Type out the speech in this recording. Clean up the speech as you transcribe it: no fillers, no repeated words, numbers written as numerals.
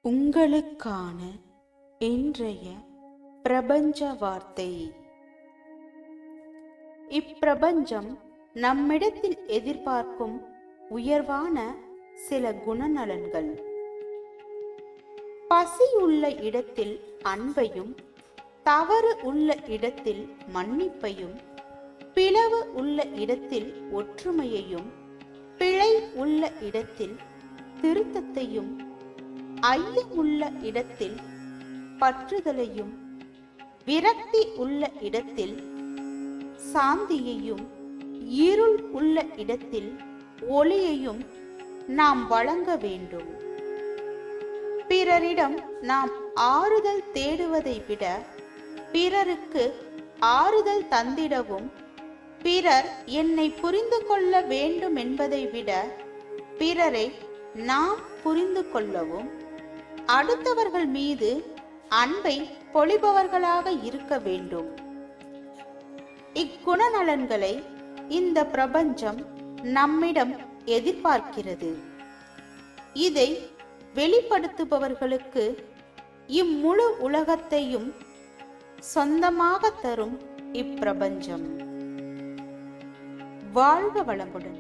உங்களுக்கான இன்றைய பிரபஞ்ச வார்த்தை. இப்பிரபஞ்சம் நம்மிடத்தில் எதிர்பார்க்கும் உயர்வான சில குணநலன்கள். பசி உள்ள இடத்தில் அன்பையும், தவறு உள்ள இடத்தில் மன்னிப்பையும், பிளவு உள்ள இடத்தில் ஒற்றுமையையும், பிழை உள்ள இடத்தில் திருத்தத்தையும், ஐயமுள்ள இடத்தில் பற்றுதலையும், விரக்தி உள்ள இடத்தில் சாந்தியையும், இருள் உள்ள இடத்தில் ஒளியையும் நாம் வழங்க வேண்டும். பிறரிடம் நாம் ஆறுதல் தேடுவதை விட பிறருக்கு ஆறுதல் தந்திடவும், பிறர் என்னை புரிந்து கொள்ள வேண்டும் என்பதை விட பிறரை நாம் புரிந்து கொள்ளவும், அடுத்தவர்கள் மீது அன்பை பொழிபவர்களாக இருக்க வேண்டும். இக்குணநலன்களை இந்த பிரபஞ்சம் நம்மிடம் எதிர்பார்க்கிறது. இதை வெளிப்படுத்துபவர்களுக்கு இம்முழு உலகத்தையும் சொந்தமாக தரும் இப்பிரபஞ்சம். வாழ்க வளமுடன்.